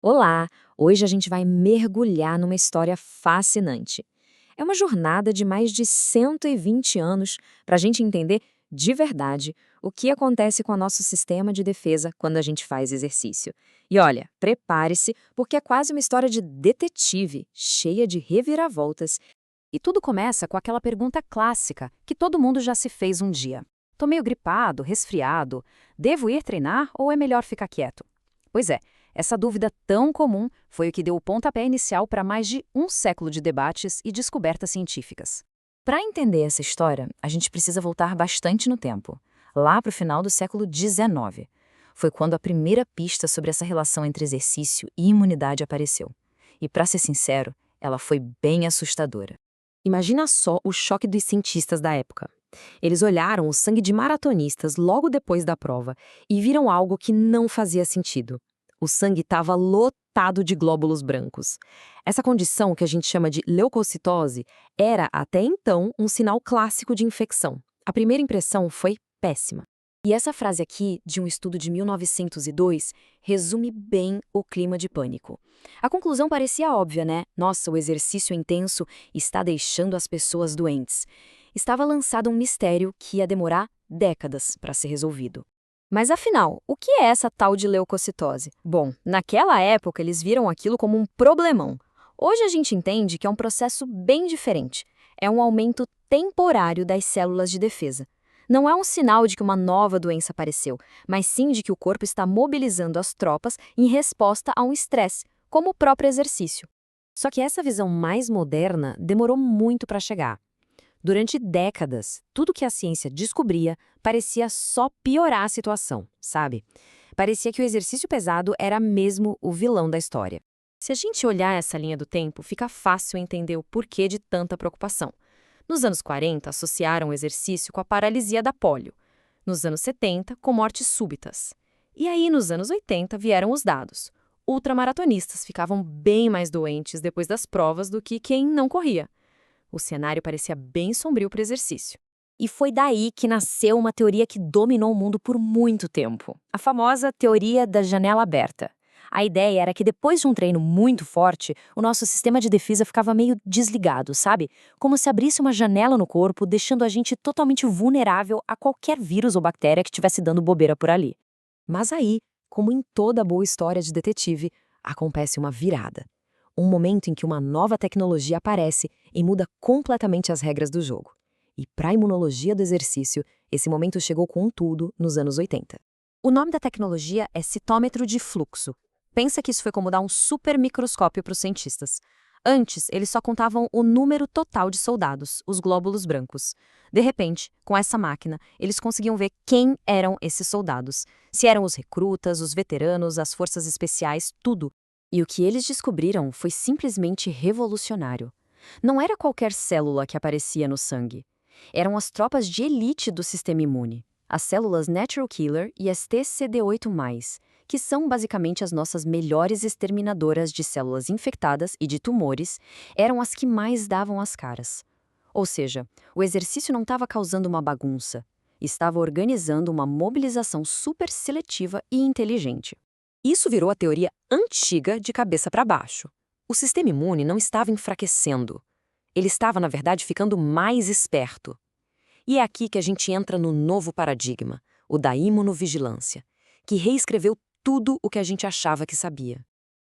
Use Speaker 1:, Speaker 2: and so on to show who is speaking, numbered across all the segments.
Speaker 1: Olá! Hoje a gente vai mergulhar numa história fascinante. É uma jornada de mais de 120 anos para a gente entender de verdade o que acontece com o nosso sistema de defesa quando a gente faz exercício. E olha, prepare-se, porque é quase uma história de detetive, cheia de reviravoltas.
Speaker 2: E tudo começa com aquela pergunta clássica que todo mundo já se fez um dia. Tô meio gripado, resfriado. Devo ir treinar ou é melhor ficar quieto? Pois é, essa dúvida tão comum foi o que deu o pontapé inicial para mais de um século de debates e descobertas científicas.
Speaker 1: Para entender essa história, a gente precisa voltar bastante no tempo, lá para o final do século XIX. Foi quando a primeira pista sobre essa relação entre exercício e imunidade apareceu. E, para ser sincero, ela foi bem assustadora. Imagina só o choque dos cientistas da época. Eles olharam o sangue de maratonistas logo depois da prova e viram algo que não fazia sentido. O sangue estava lotado de glóbulos brancos. Essa condição, que a gente chama de leucocitose, era até então um sinal clássico de infecção. A primeira impressão foi péssima. E essa frase aqui, de um estudo de 1902, resume bem o clima de pânico. A conclusão parecia óbvia, né? Nossa, o exercício intenso está deixando as pessoas doentes. Estava lançado um mistério que ia demorar décadas para ser resolvido. Mas afinal, o que é essa tal de leucocitose? Bom, naquela época eles viram aquilo como um problemão. Hoje a gente entende que é um processo bem diferente. É um aumento temporário das células de defesa. Não é um sinal de que uma nova doença apareceu, mas sim de que o corpo está mobilizando as tropas em resposta a um estresse, como o próprio exercício. Só que essa visão mais moderna demorou muito para chegar. Durante décadas, tudo que a ciência descobria parecia só piorar a situação, sabe? Parecia que o exercício pesado era mesmo o vilão da história. Se a gente olhar essa linha do tempo, fica fácil entender o porquê de tanta preocupação. Nos anos 40, associaram o exercício com a paralisia da pólio. Nos anos 70, com mortes súbitas. E aí, nos anos 80, vieram os dados. Ultramaratonistas ficavam bem mais doentes depois das provas do que quem não corria. O cenário parecia bem sombrio para o exercício. E foi daí que nasceu uma teoria que dominou o mundo por muito tempo. A famosa teoria da janela aberta. A ideia era que depois de um treino muito forte, o nosso sistema de defesa ficava meio desligado, sabe? Como se abrisse uma janela no corpo, deixando a gente totalmente vulnerável a qualquer vírus ou bactéria que estivesse dando bobeira por ali. Mas aí, como em toda boa história de detetive, acontece uma virada. Um momento em que uma nova tecnologia aparece e muda completamente as regras do jogo. E para a imunologia do exercício, esse momento chegou com tudo nos anos 80. O nome da tecnologia é citômetro de fluxo. Pensa que isso foi como dar um super microscópio para os cientistas. Antes, eles só contavam o número total de soldados, os glóbulos brancos. De repente, com essa máquina, eles conseguiam ver quem eram esses soldados. Se eram os recrutas, os veteranos, as forças especiais, tudo. E o que eles descobriram foi simplesmente revolucionário. Não era qualquer célula que aparecia no sangue. Eram as tropas de elite do sistema imune, as células Natural Killer e as TCD8+, que são basicamente as nossas melhores exterminadoras de células infectadas e de tumores, eram as que mais davam as caras. Ou seja, o exercício não estava causando uma bagunça, estava organizando uma mobilização super seletiva e inteligente. Isso virou a teoria antiga de cabeça para baixo. O sistema imune não estava enfraquecendo. Ele estava, na verdade, ficando mais esperto. E é aqui que a gente entra no novo paradigma, o da imunovigilância, que reescreveu tudo o que a gente achava que sabia.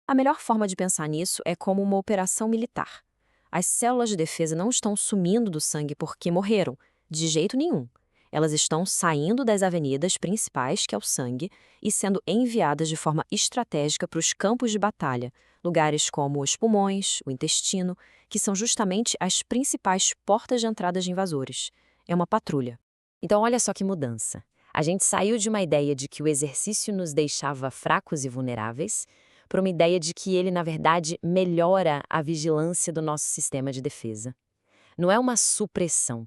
Speaker 1: A melhor forma de pensar nisso é como uma operação militar. As células de defesa não estão sumindo do sangue porque morreram, de jeito nenhum. Elas estão saindo das avenidas principais, que é o sangue, e sendo enviadas de forma estratégica para os campos de batalha, lugares como os pulmões, o intestino, que são justamente as principais portas de entrada de invasores. É uma patrulha. Então olha só que mudança. A gente saiu de uma ideia de que o exercício nos deixava fracos e vulneráveis para uma ideia de que ele, na verdade, melhora a vigilância do nosso sistema de defesa. Não é uma supressão.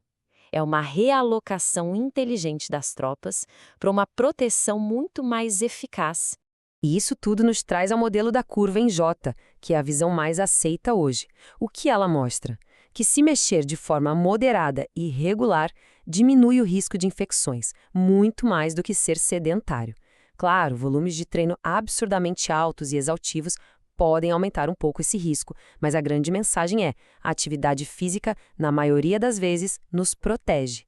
Speaker 1: É uma realocação inteligente das tropas para uma proteção muito mais eficaz. E isso tudo nos traz ao modelo da curva em J, que é a visão mais aceita hoje. O que ela mostra? Que se mexer de forma moderada e regular, diminui o risco de infecções, muito mais do que ser sedentário. Claro, volumes de treino absurdamente altos e exaustivos
Speaker 2: podem aumentar um pouco esse risco, mas a grande mensagem é: a atividade física, na maioria das vezes, nos protege.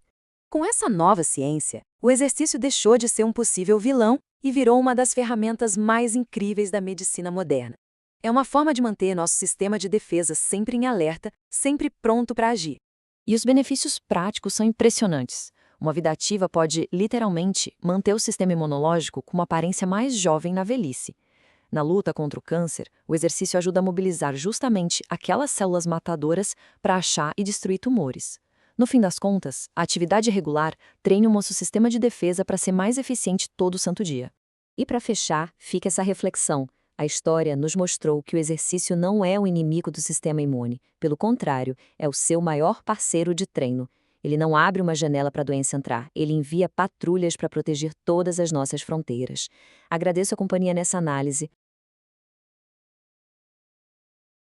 Speaker 1: Com essa nova ciência, o exercício deixou de ser um possível vilão e virou uma das ferramentas mais incríveis da medicina moderna. É uma forma de manter nosso sistema de defesa sempre em alerta, sempre pronto para agir. E os benefícios práticos são impressionantes. Uma vida ativa pode, literalmente, manter o sistema imunológico com uma aparência mais jovem na velhice. Na luta contra o câncer, o exercício ajuda a mobilizar justamente aquelas células matadoras para achar e destruir tumores. No fim das contas, a atividade regular treina o nosso sistema de defesa para ser mais eficiente todo santo dia. E para fechar, fica essa reflexão. A história nos mostrou que o exercício não é o inimigo do sistema imune. Pelo contrário, é o seu maior parceiro de treino. Ele não abre uma janela para a doença entrar, ele envia patrulhas para proteger todas as nossas fronteiras. Agradeço a companhia nessa análise.